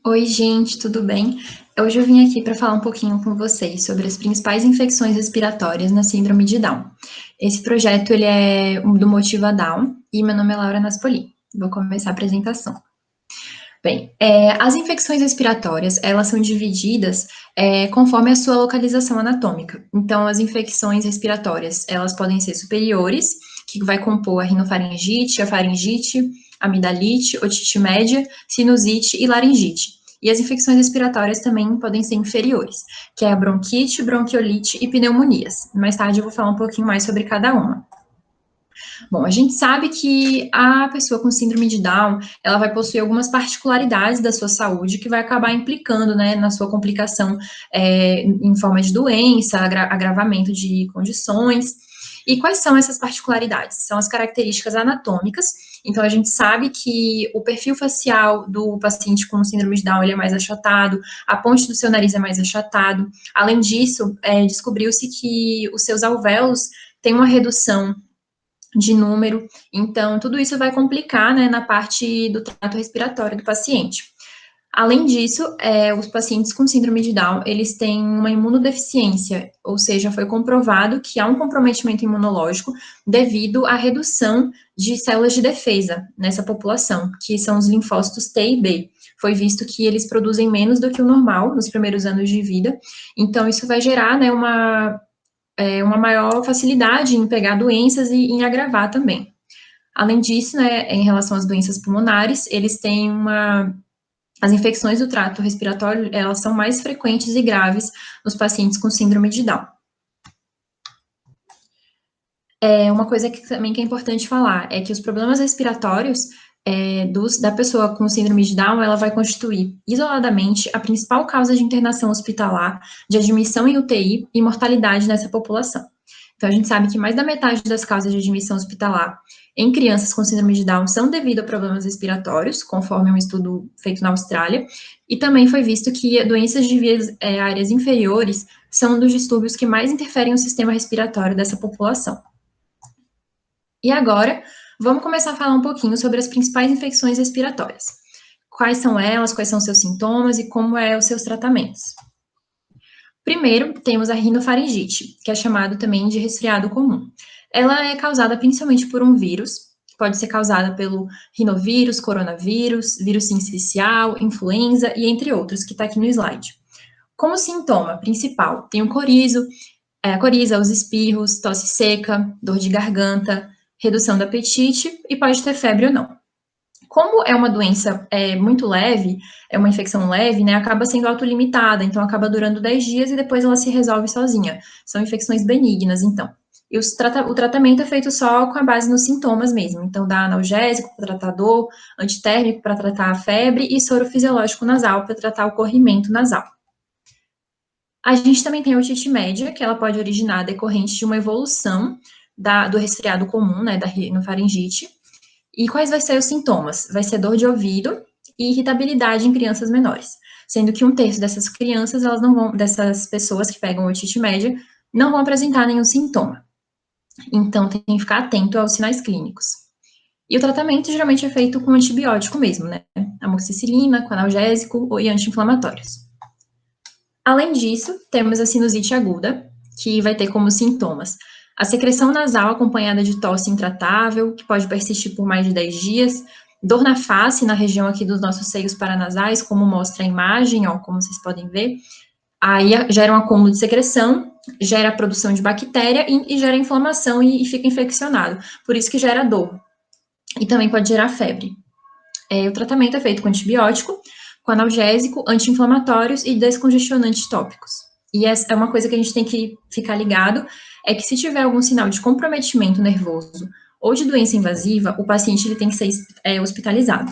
Oi, gente, tudo bem? Hoje eu vim aqui para falar um pouquinho com vocês sobre as principais infecções respiratórias na síndrome de Down. Esse projeto ele é do Motiva Down e meu nome é Laura Naspoli. Vou começar a apresentação. Bem, as infecções respiratórias, elas são divididas conforme a sua localização anatômica. Então, as infecções respiratórias, elas podem ser superiores, que vai compor a rinofaringite, a faringite, amidalite, otite média, sinusite e laringite. E as infecções respiratórias também podem ser inferiores, que é a bronquite, bronquiolite e pneumonias. Mais tarde eu vou falar um pouquinho mais sobre cada uma. Bom, a gente sabe que a pessoa com síndrome de Down, ela vai possuir algumas particularidades da sua saúde que vai acabar implicando, né, na sua complicação em forma de doença, agravamento de condições. E quais são essas particularidades? São as características anatômicas. Então, a gente sabe que o perfil facial do paciente com síndrome de Down ele é mais achatado, a ponte do seu nariz é mais achatado. Além disso, descobriu-se que os seus alvéolos têm uma redução de número. Então, tudo isso vai complicar, né, na parte do trato respiratório do paciente. Além disso, os pacientes com síndrome de Down, eles têm uma imunodeficiência, ou seja, foi comprovado que há um comprometimento imunológico devido à redução de células de defesa nessa população, que são os linfócitos T e B. Foi visto que eles produzem menos do que o normal nos primeiros anos de vida, então isso vai gerar, né, uma maior facilidade em pegar doenças e em agravar também. Além disso, né, em relação às doenças pulmonares, eles têm as infecções do trato respiratório, elas são mais frequentes e graves nos pacientes com síndrome de Down. Uma coisa que também que é importante falar é que os problemas respiratórios da pessoa com síndrome de Down, ela vai constituir isoladamente a principal causa de internação hospitalar, de admissão em UTI e mortalidade nessa população. Então, a gente sabe que mais da metade das causas de admissão hospitalar em crianças com síndrome de Down são devido a problemas respiratórios, conforme um estudo feito na Austrália, e também foi visto que doenças de vias aéreas inferiores são um dos distúrbios que mais interferem no sistema respiratório dessa população. E agora, vamos começar a falar um pouquinho sobre as principais infecções respiratórias. Quais são elas, quais são os seus sintomas e como os seus tratamentos. Primeiro, temos a rinofaringite, que é chamado também de resfriado comum. Ela é causada principalmente por um vírus, que pode ser causada pelo rinovírus, coronavírus, vírus sincicial, influenza e entre outros, que está aqui no slide. Como sintoma principal, tem o a coriza, os espirros, tosse seca, dor de garganta, redução do apetite e pode ter febre ou não. Como é uma doença muito leve, é uma infecção leve, né, acaba sendo autolimitada, então acaba durando 10 dias e depois ela se resolve sozinha. São infecções benignas, então. E o tratamento é feito só com a base nos sintomas mesmo. Então, dá analgésico para tratar dor, antitérmico para tratar a febre e soro fisiológico nasal para tratar o corrimento nasal. A gente também tem a otite média, que ela pode originar decorrente de uma evolução do resfriado comum, né, da rinofaringite. E quais vai ser os sintomas? Vai ser dor de ouvido e irritabilidade em crianças menores, sendo que 1/3 dessas crianças, dessas pessoas que pegam otite média, não vão apresentar nenhum sintoma. Então, tem que ficar atento aos sinais clínicos. E o tratamento geralmente é feito com antibiótico mesmo, né? Amoxicilina, com analgésico e anti-inflamatórios. Além disso, temos a sinusite aguda, que vai ter como sintomas a secreção nasal acompanhada de tosse intratável, que pode persistir por mais de 10 dias, dor na face, na região aqui dos nossos seios paranasais, como mostra a imagem, ó, como vocês podem ver. Aí gera um acúmulo de secreção, gera a produção de bactéria e gera inflamação e fica infeccionado. Por isso que gera dor. E também pode gerar febre. O tratamento é feito com antibiótico, com analgésico, anti-inflamatórios e descongestionantes tópicos. E essa é uma coisa que a gente tem que ficar ligado, é que se tiver algum sinal de comprometimento nervoso ou de doença invasiva, o paciente ele tem que ser hospitalizado.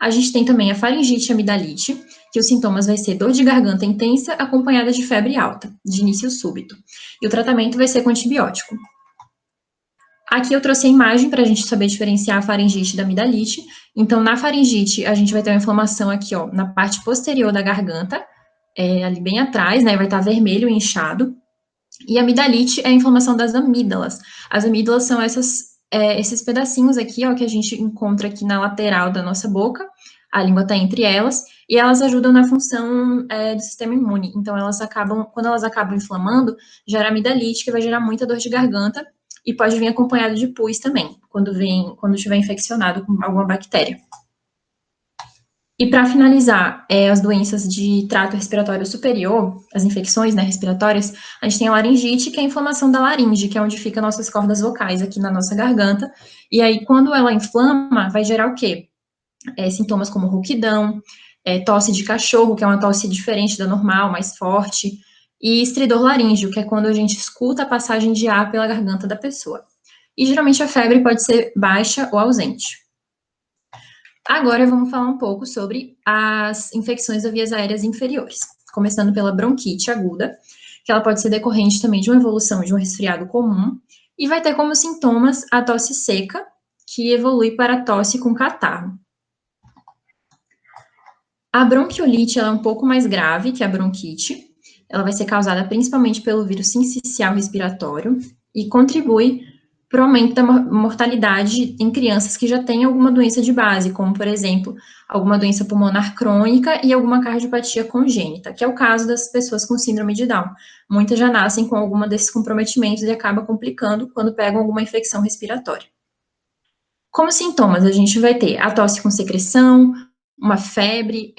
A gente tem também a faringite e amidalite, que os sintomas vai ser dor de garganta intensa acompanhada de febre alta, de início súbito. E o tratamento vai ser com antibiótico. Aqui eu trouxe a imagem para a gente saber diferenciar a faringite da amidalite. Então, na faringite, a gente vai ter uma inflamação aqui, ó, na parte posterior da garganta, ali bem atrás, né, vai estar vermelho e inchado. E a amidalite é a inflamação das amígdalas. As amígdalas são esses pedacinhos aqui, ó, que a gente encontra aqui na lateral da nossa boca, a língua está entre elas, e elas ajudam na função do sistema imune. Então, quando elas acabam inflamando, gera amidalite, que vai gerar muita dor de garganta, e pode vir acompanhado de pus também, quando estiver infeccionado com alguma bactéria. E para finalizar, as doenças de trato respiratório superior, as infecções, né, respiratórias, a gente tem a laringite, que é a inflamação da laringe, que é onde ficam nossas cordas vocais aqui na nossa garganta. E aí, quando ela inflama, vai gerar o quê? Sintomas como rouquidão, tosse de cachorro, que é uma tosse diferente da normal, mais forte, e estridor laríngeo, que é quando a gente escuta a passagem de ar pela garganta da pessoa. E geralmente a febre pode ser baixa ou ausente. Agora vamos falar um pouco sobre as infecções das vias aéreas inferiores, começando pela bronquite aguda, que ela pode ser decorrente também de uma evolução de um resfriado comum, e vai ter como sintomas a tosse seca, que evolui para a tosse com catarro. A bronquiolite ela é um pouco mais grave que a bronquite, ela vai ser causada principalmente pelo vírus sincicial respiratório e contribui para o aumento da mortalidade em crianças que já têm alguma doença de base, como, por exemplo, alguma doença pulmonar crônica e alguma cardiopatia congênita, que é o caso das pessoas com síndrome de Down. Muitas já nascem com alguma desses comprometimentos e acaba complicando quando pegam alguma infecção respiratória. Como sintomas, a gente vai ter a tosse com secreção, uma febre,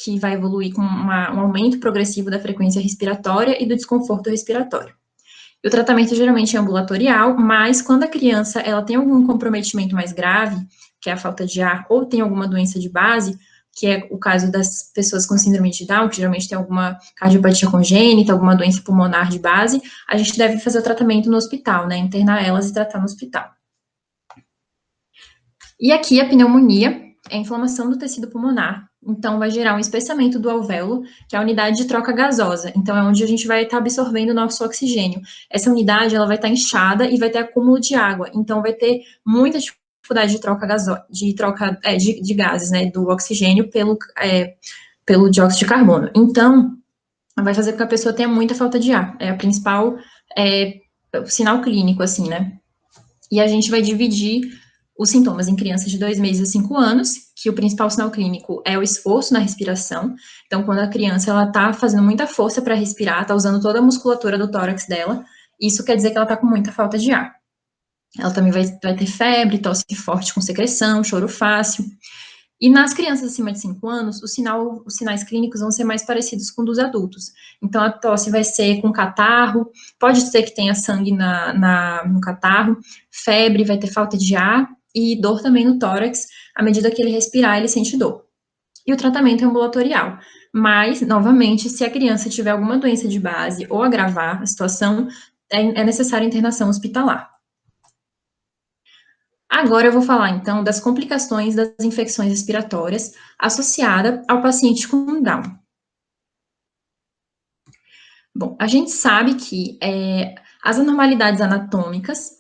que vai evoluir com um aumento progressivo da frequência respiratória e do desconforto respiratório. E o tratamento geralmente é ambulatorial, mas quando a criança ela tem algum comprometimento mais grave, que é a falta de ar, ou tem alguma doença de base, que é o caso das pessoas com síndrome de Down, que geralmente tem alguma cardiopatia congênita, alguma doença pulmonar de base, a gente deve fazer o tratamento no hospital, né, internar elas e tratar no hospital. E aqui a pneumonia é a inflamação do tecido pulmonar, então vai gerar um espessamento do alvéolo, que é a unidade de troca gasosa, então é onde a gente vai estar absorvendo o nosso oxigênio. Essa unidade, ela vai estar inchada e vai ter acúmulo de água, então vai ter muita dificuldade de troca de gases, né, do oxigênio pelo dióxido de carbono. Então, vai fazer com que a pessoa tenha muita falta de ar, é a principal sinal clínico, assim, né. E a gente vai dividir os sintomas em crianças de 2 meses a 5 anos, que o principal sinal clínico é o esforço na respiração. Então, quando a criança ela tá fazendo muita força para respirar, tá usando toda a musculatura do tórax dela, isso quer dizer que ela tá com muita falta de ar. Ela também vai ter febre, tosse forte com secreção, choro fácil. E nas crianças acima de 5 anos, os sinais clínicos vão ser mais parecidos com dos adultos. Então, a tosse vai ser com catarro, pode ser que tenha sangue no catarro, febre, vai ter falta de ar, e dor também no tórax, à medida que ele respirar, ele sente dor. E o tratamento é ambulatorial. Mas, novamente, se a criança tiver alguma doença de base ou agravar a situação, é necessária internação hospitalar. Agora eu vou falar, então, das complicações das infecções respiratórias associada ao paciente com Down. Bom, a gente sabe que as anormalidades anatômicas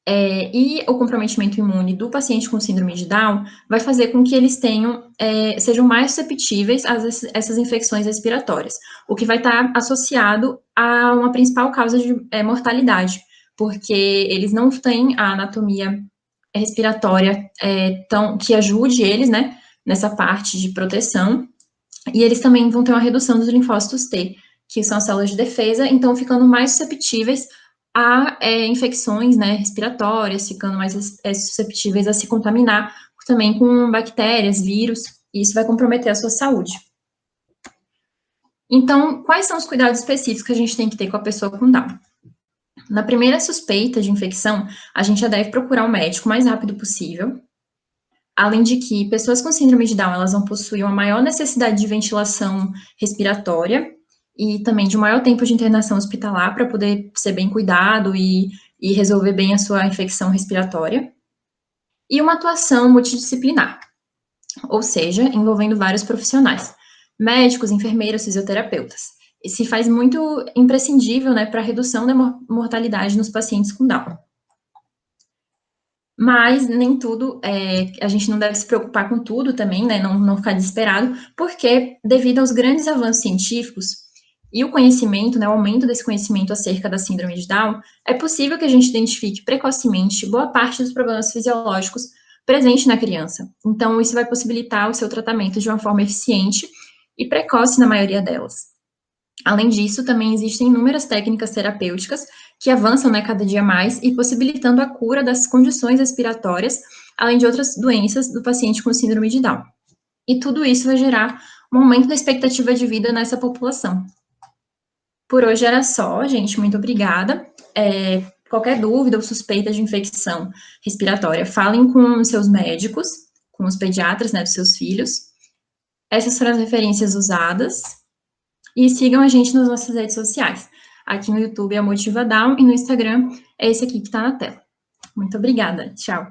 e o comprometimento imune do paciente com síndrome de Down vai fazer com que eles sejam mais susceptíveis a essas infecções respiratórias, o que vai estar associado a uma principal causa de mortalidade, porque eles não têm a anatomia respiratória que ajude eles, né, nessa parte de proteção, e eles também vão ter uma redução dos linfócitos T, que são as células de defesa, então ficando mais susceptíveis a infecções, né, respiratórias, ficando mais susceptíveis a se contaminar também com bactérias, vírus, e isso vai comprometer a sua saúde. Então, quais são os cuidados específicos que a gente tem que ter com a pessoa com Down? Na primeira suspeita de infecção, a gente já deve procurar um médico o mais rápido possível, além de que pessoas com síndrome de Down, elas vão possuir uma maior necessidade de ventilação respiratória e também de um maior tempo de internação hospitalar para poder ser bem cuidado e resolver bem a sua infecção respiratória. E uma atuação multidisciplinar, ou seja, envolvendo vários profissionais, médicos, enfermeiros, fisioterapeutas. E se faz muito imprescindível, né, para a redução da mortalidade nos pacientes com Down. Mas nem tudo, a gente não deve se preocupar com tudo também, né, não ficar desesperado, porque devido aos grandes avanços científicos e o conhecimento, né, o aumento desse conhecimento acerca da síndrome de Down, é possível que a gente identifique precocemente boa parte dos problemas fisiológicos presente na criança. Então, isso vai possibilitar o seu tratamento de uma forma eficiente e precoce na maioria delas. Além disso, também existem inúmeras técnicas terapêuticas que avançam, né, cada dia mais e possibilitando a cura das condições respiratórias, além de outras doenças do paciente com síndrome de Down. E tudo isso vai gerar um aumento da expectativa de vida nessa população. Por hoje era só, gente. Muito obrigada. Qualquer dúvida ou suspeita de infecção respiratória, falem com os seus médicos, com os pediatras, né, dos seus filhos. Essas foram as referências usadas. E sigam a gente nas nossas redes sociais. Aqui no YouTube é a Motiva Down e no Instagram é esse aqui que está na tela. Muito obrigada. Tchau.